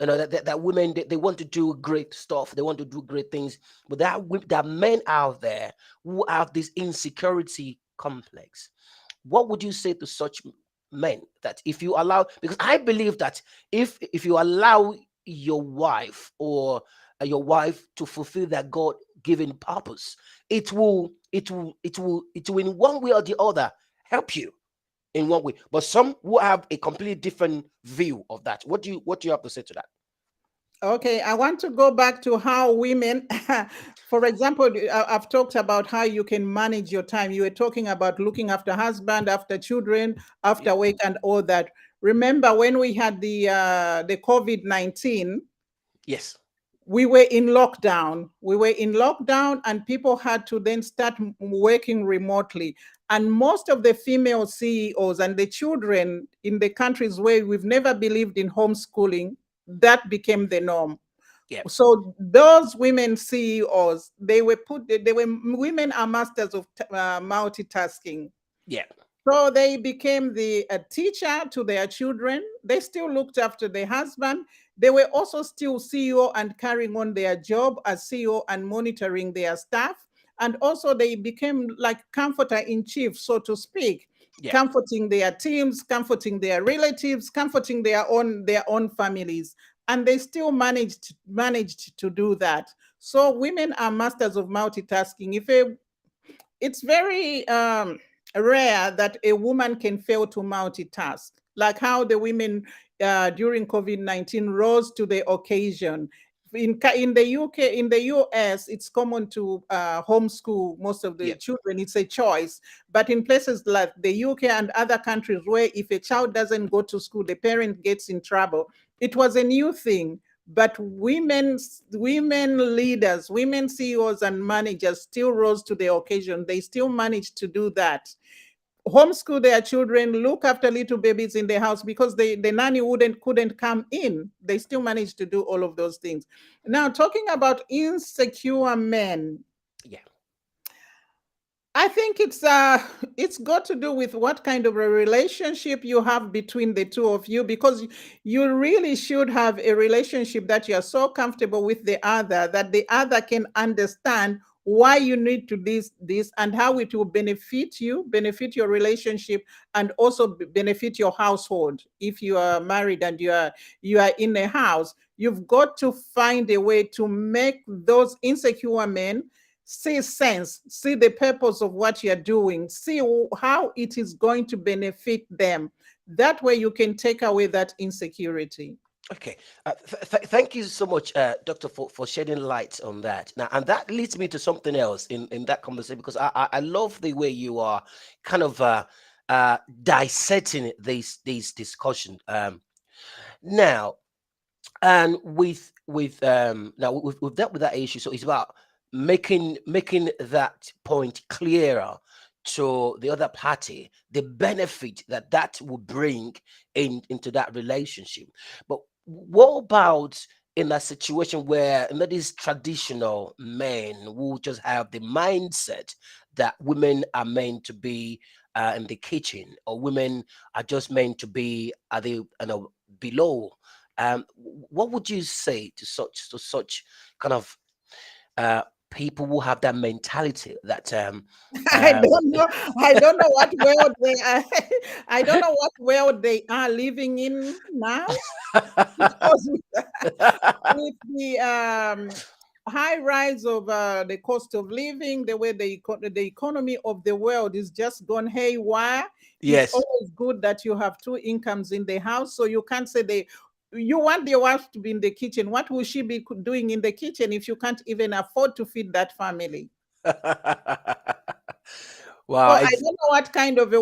That women they want to do great stuff, they want to do great things, but there are men out there who have this insecurity complex. What would you say to such men that if you allow, because I believe that if you allow your wife or your wife to fulfill their God given purpose, it will in one way or the other help you in one way. But some who have a completely different view of that. What do you have to say to that?
Okay, I want to go back to how women, for example, I've talked about how you can manage your time. You were talking about looking after husband, after children,
Yeah.
after work, and all that. Remember when we had the COVID-19,
Yes.
we were in lockdown. We were in lockdown, and people had to then start working remotely. And most of the female CEOs and the children in the countries where we've never believed in homeschooling, that became the norm.
Yeah.
So those women CEOs, they were women are masters of multitasking.
Yeah.
So they became the a teacher to their children. They still looked after their husband. They were also still CEO and carrying on their job as CEO and monitoring their staff. And also they became like comforter in chief, so to speak,
Yeah.
comforting their teams, comforting their relatives, comforting their own families. And they still managed to do that. So women are masters of multitasking. It's very rare that a woman can fail to multitask, like how the women during COVID-19 rose to the occasion. In the UK, in the US, it's common to homeschool most of the
Yeah.
children. It's a choice. But in places like the UK and other countries where if a child doesn't go to school, the parent gets in trouble, it was a new thing. But women leaders, women CEOs and managers still rose to the occasion. They still managed to do that, homeschool their children, look after little babies in the house because the nanny wouldn't couldn't come in. They still managed to do all of those things. Now, talking about insecure men,
Yeah.
I think it's got to do with what kind of a relationship you have between the two of you, because you really should have a relationship that you are so comfortable with the other that the other can understand why you need to this and how it will benefit you, benefit your relationship, and also benefit your household. If you are married and you are in a house, you've got to find a way to make those insecure men see sense, see the purpose of what you're doing, see how it is going to benefit them. That way you can take away that insecurity.
Okay. Thank you so much, Doctor, for shedding light on that. Now, and that leads me to something else in that conversation, because I love the way you are kind of dissecting these discussion. Now, and we've dealt with that issue, so it's about making that point clearer to the other party, the benefit that that will bring into that relationship. But what about in a situation where, these traditional men who just have the mindset that women are meant to be in the kitchen, or women are just meant to be at the below? What would you say to such kind of uh, people who have that mentality that
I
uh,
don't know. I don't know what world they are. I don't know what world they are living in now, because with the high rise of the cost of living, the way the economy of the world is just gone haywire. It's
yes.
always good that you have two incomes in the house, so you can't say you want your wife to be in the kitchen. What will she be doing in the kitchen if you can't even afford to feed that family?
Wow,
So I don't know what kind of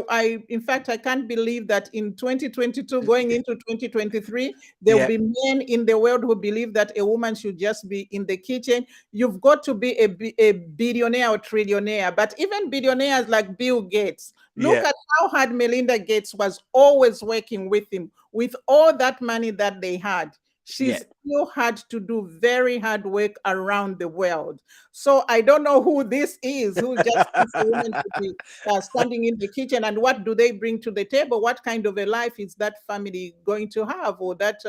in fact, I can't believe that in 2022, going into 2023, there will
yeah,
be men in the world who believe that a woman should just be in the kitchen. You've got to be a billionaire or trillionaire. But even billionaires like Bill Gates, look
yeah,
at how hard Melinda Gates was always working with him. With all that money that they had, she
yeah.
still had to do very hard work around the world. So I don't know who this is, who just wants a woman to be standing in the kitchen, and what do they bring to the table? What kind of a life is that family going to have, or that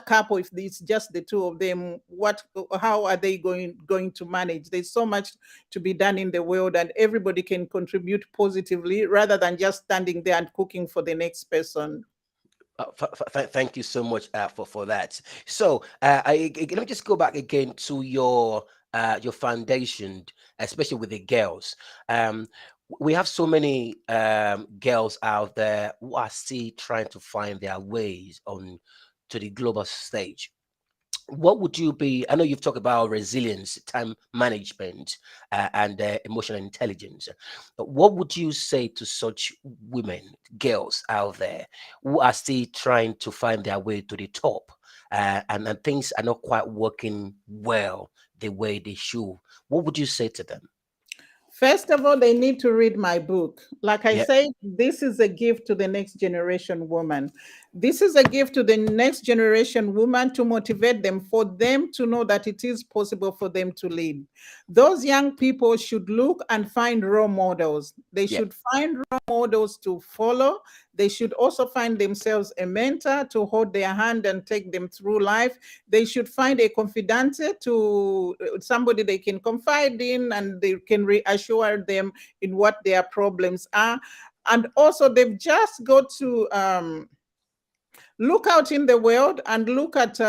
couple, if it's just the two of them? What, how are they going to manage? There's so much to be done in the world, and everybody can contribute positively rather than just standing there and cooking for the next person.
Thank you so much for that. So, let me just go back again to your foundation, especially with the girls. Um, we have so many girls out there who are still trying to find their ways on to the global stage. What would you be? I know you've talked about resilience, time management, and emotional intelligence. But what would you say to such women, girls out there who are still trying to find their way to the top, and things are not quite working well the way they should? What would you say to them?
First of all, they need to read my book. Like I
Yeah,
said, this is a gift to the next generation woman. This is a gift to the next generation woman to motivate them, for them to know that it is possible for them to lead. Those young people should look and find role models. They
yeah,
should find role models to follow. They should also find themselves a mentor to hold their hand and take them through life. They should find a confidante, to somebody they can confide in and they can reassure them in what their problems are. And also, they've just got to look out in the world and look at,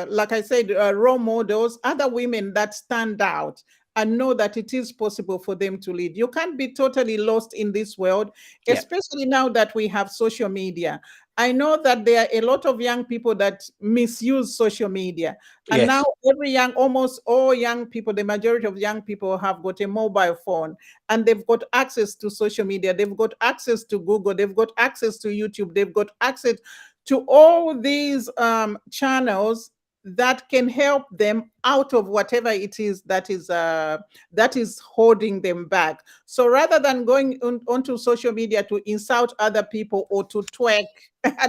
like I said, role models, other women that stand out, and know that it is possible for them to lead. You can't be totally lost in this world,
Yeah.
especially now that we have social media. I know that there are a lot of young people that misuse social media. And now
Yes.
almost all young people, the majority of young people have got a mobile phone, and they've got access to social media. They've got access to Google. They've got access to YouTube. They've got access to all these channels that can help them out of whatever it is that is holding them back. So rather than going onto social media to insult other people or to twerk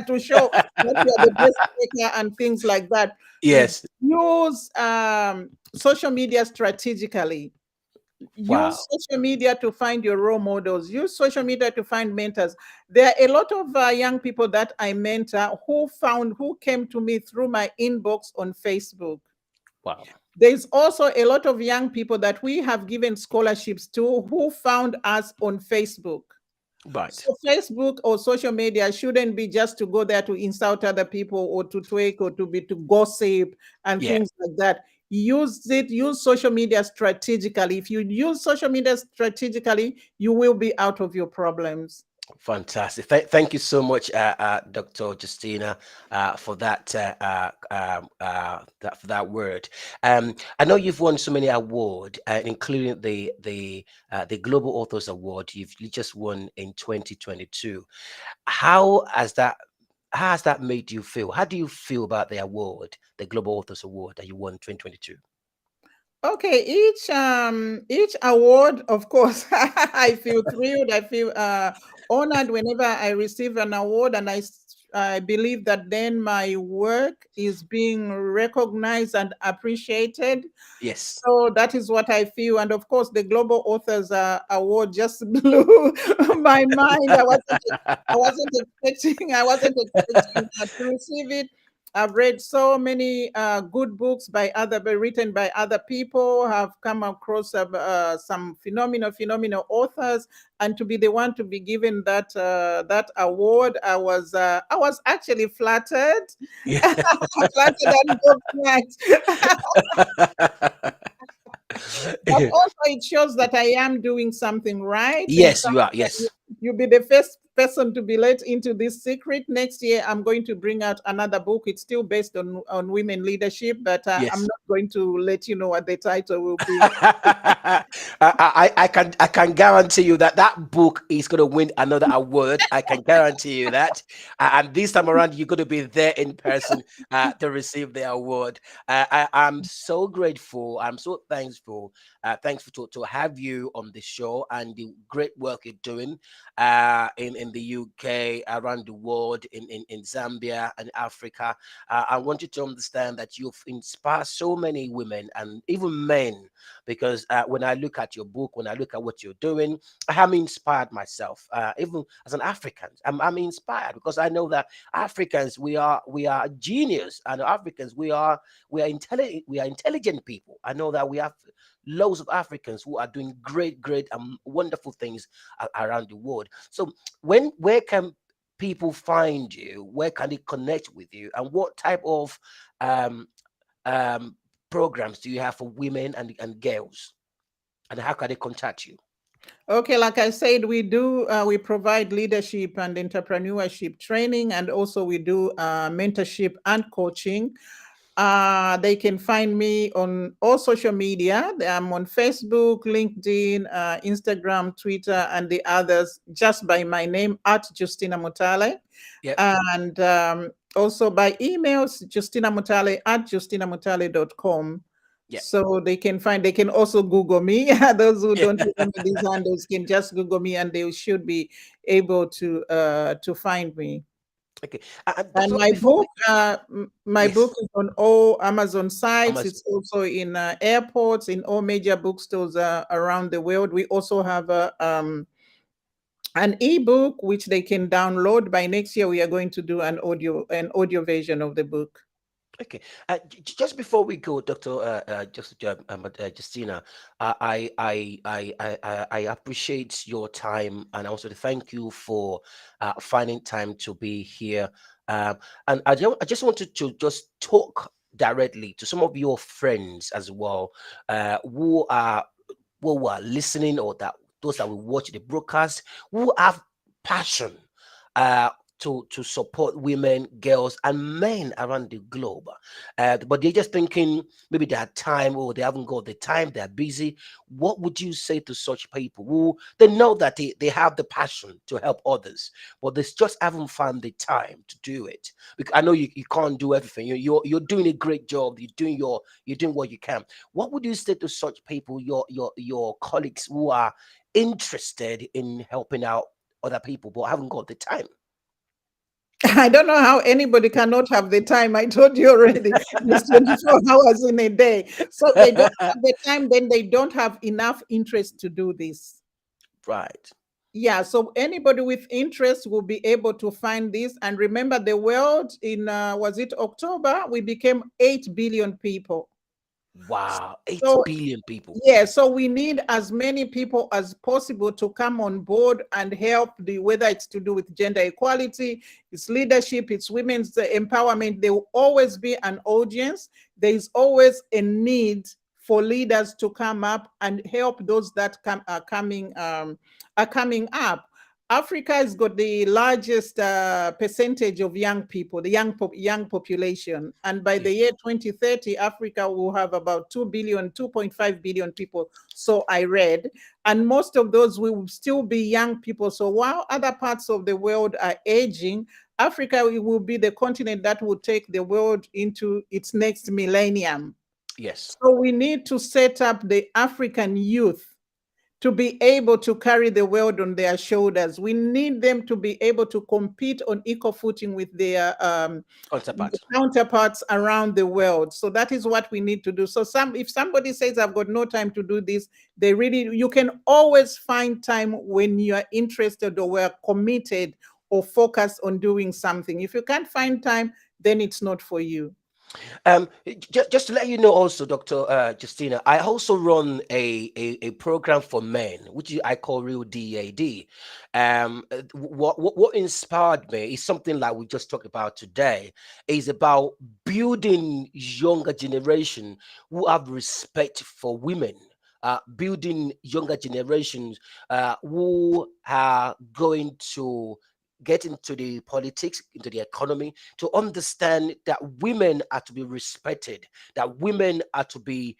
to show that you are the best twerker and things like that,
Yes.
use social media strategically.
Wow.
Use social media to find your role models. Use social media to find mentors. There are a lot of young people that I mentor who came to me through my inbox on Facebook.
Wow.
There's also a lot of young people that we have given scholarships to who found us on Facebook.
Right.
So Facebook or social media shouldn't be just to go there to insult other people or to tweak or to gossip and
Yeah.
things like that. Use social media strategically. If you use social media strategically, you will be out of your problems.
Fantastic. Thank you so much, Dr. Justina, for for that word. I know you've won so many awards, including the Global Authors Award you just won in 2022. How has that how has that made you feel? How do you feel about the award, the Global Authors Award that you won in 2022?
Okay, each award, of course, I feel thrilled. I feel honored whenever I receive an award, and I believe that then my work is being recognized and appreciated.
Yes.
So that is what I feel. And of course, the Global Authors Award just blew my mind. I wasn't expecting to receive it. I've read so many good books written by other people. Have come across some phenomenal authors, and to be the one to be given that award, I was actually flattered,
Yeah.
flattered and gobsmacked. But also it shows that I am doing something right. In
Yes,
fact,
you are. Yes.
you'll be the first person to be let into this secret. Next year, I'm going to bring out another book. It's still based on women leadership, but I'm
Yes.
not going to let you know what the title will be.
I can guarantee you that that book is going to win another award. I can guarantee you that. And this time around, you're going to be there in person to receive the award. I'm so grateful. I'm so thankful to have you on the show and the great work you're doing in the UK, around the world, in Zambia and Africa. I want you to understand that you've inspired so many women and even men because when I look at your book, when I look at what you're doing, I am inspired myself. Even as an African, I'm inspired because I know that Africans we are genius, and Africans we are intelligent people. I know that we have loads of Africans who are doing great and wonderful things around the world. So where can people find you? Where can they connect with you? And what type of um, um, programs do you have for women and girls? And how can they contact you?
Okay, like I said, we provide leadership and entrepreneurship training, and also we do mentorship and coaching. They can find me on all social media. I'm on Facebook, LinkedIn, Instagram, Twitter, and the others just by my name at Justina Mutale.
Yep.
And also by emails, justinamutale at justinamutale.com.
Yep.
So they can also Google me. Those who don't remember these handles can just Google me and they should be able to find me.
Okay.
And
Doctor, before we
my book
yes,
is on all Amazon sites.
Amazon.
It's also in airports, in all major bookstores around the world. We also have an ebook which they can download. By next year, we are going to do an audio version of the book.
Okay. Just before we go, Doctor, Justina, I appreciate your time, and also to thank you for finding time to be here. Um, and I just wanted to just talk directly to some of your friends as well, who are who are listening, or that those that will watch the broadcast, who have passion uh, to support women, girls, and men around the globe. But they're just thinking maybe they have time, or they haven't got the time, they're busy. What would you say to such people who they know that they have the passion to help others, but they just haven't found the time to do it? Because I know you can't do everything. You're doing a great job. You're doing what you can. What would you say to such people, your colleagues who are interested in helping out other people but haven't got the time?
I don't know how anybody cannot have the time. I told you already, there's 24 hours in a day. So they don't have the time, then they don't have enough interest to do this.
Right.
Yeah, so anybody with interest will be able to find this. And remember, the world in, was it October? We became 8 billion people.
Wow. eight
So
billion people.
yeah, so we need as many people as possible to come on board and help whether it's to do with gender equality, it's leadership, it's women's empowerment. There will always be an audience. There is always a need for leaders to come up and help those that are coming up. Africa has got the largest percentage of young people, the young population. And by the
Yeah.
year 2030, Africa will have about 2 billion, 2.5 billion people. So I read. And most of those will still be young people. So while other parts of the world are aging, Africa will be the continent that will take the world into its next millennium.
Yes.
So we need to set up the African youth to be able to carry the world on their shoulders. We need them to be able to compete on equal footing with their
Counterpart.
counterparts around the world. So that is what we need to do. So if somebody says I've got no time to do this, you can always find time when you are interested or were committed or focused on doing something. If you can't find time, then it's not for you.
Just to let you know, also, Dr. Justina, I also run a program for men, which I call Real DAD. What inspired me is something like we just talked about today, is about building younger generation who have respect for women. Building younger generations who are going to get into the politics, into the economy, to understand that women are to be respected, that women are to be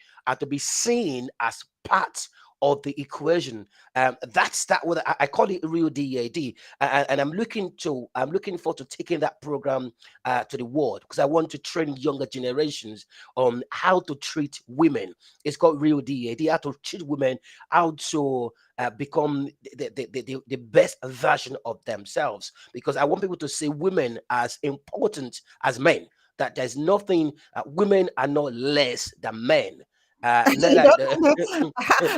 seen as part of the equation. That's that what I call it real DAD, and I'm looking forward to taking that program to the world, because I want to train younger generations on how to treat women. It's called real DAD, how to treat women, how to become the best version of themselves, because I want people to see women as important as men, that there's nothing, women are not less than men.
I
Neither
don't,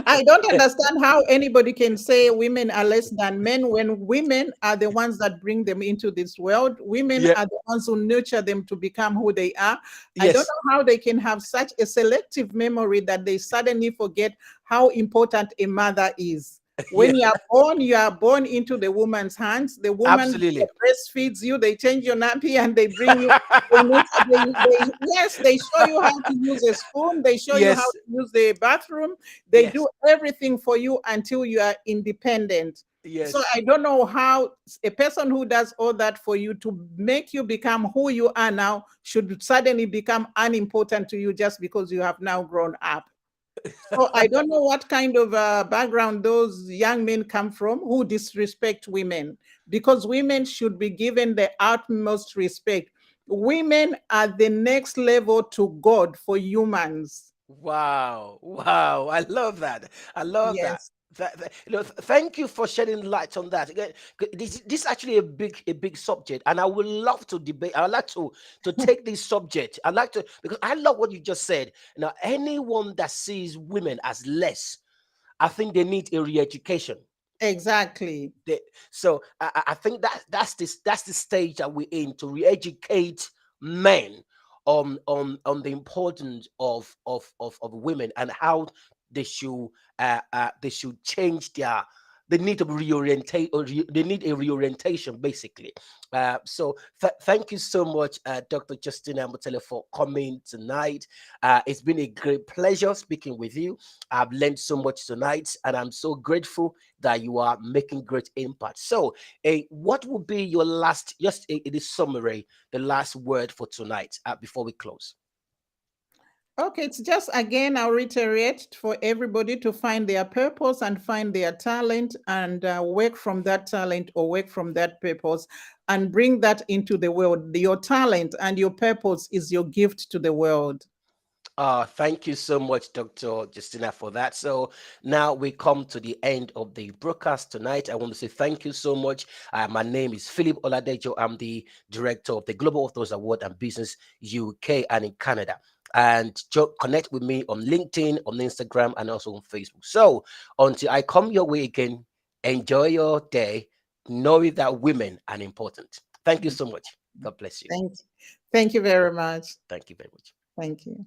I don't understand how anybody can say women are less than men when women are the ones that bring them into this world. Women
yeah,
are the ones who nurture them to become who they are. I don't
yes,
know how they can have such a selective memory that they suddenly forget how important a mother is.
yeah,
When you are born into the woman's hands. The woman
absolutely.
breastfeeds you, they change your nappy, and they bring you. Yes, they show you how to use a spoon. They show you how
Yes,
to use the bathroom. They do
yes,
everything for you until you are independent. So
yes.
I don't know how a person who does all that for you to make you become who you are now should suddenly become unimportant to you just because you have now grown up. So I don't know what kind of background those young men come from who disrespect women, because women should be given the utmost respect. Women are the next level to God for humans.
Wow, wow. I love that. I love that.
Yes,
Thank you for shedding light on that. Again, this is actually a big subject, and I would love to debate. I would like to take this subject. I like to, because I love what you just said. Now, anyone that sees women as less, I think they need a re-education.
exactly.
They, so I think that's the stage that we're in, to re-educate men on the importance of women, and how they should change they need to reorientate, or they need a reorientation, basically. So thank you so much, Dr. Justina Mutale, for coming tonight. It's been a great pleasure speaking with you. I've learned so much tonight, and I'm so grateful that you are making great impact. So, what would be your last, just in the summary, the last word for tonight before we close?
Okay, it's just again, I'll reiterate for everybody to find their purpose and find their talent and work from that talent or work from that purpose and bring that into the world. Your talent and your purpose is your gift to the world.
Thank you so much, Dr. Justina, for that. So now we come to the end of the broadcast tonight. I want to say thank you so much. My name is Philip Oladejo. I'm the director of the Global Authors Award and Business UK and in Canada. And connect with me on LinkedIn, on Instagram, and also on Facebook. So until I come your way again, enjoy your day, knowing that women are important. Thank you so much. God bless you.
Thank, thank you very much.
Thank you very much.
Thank you.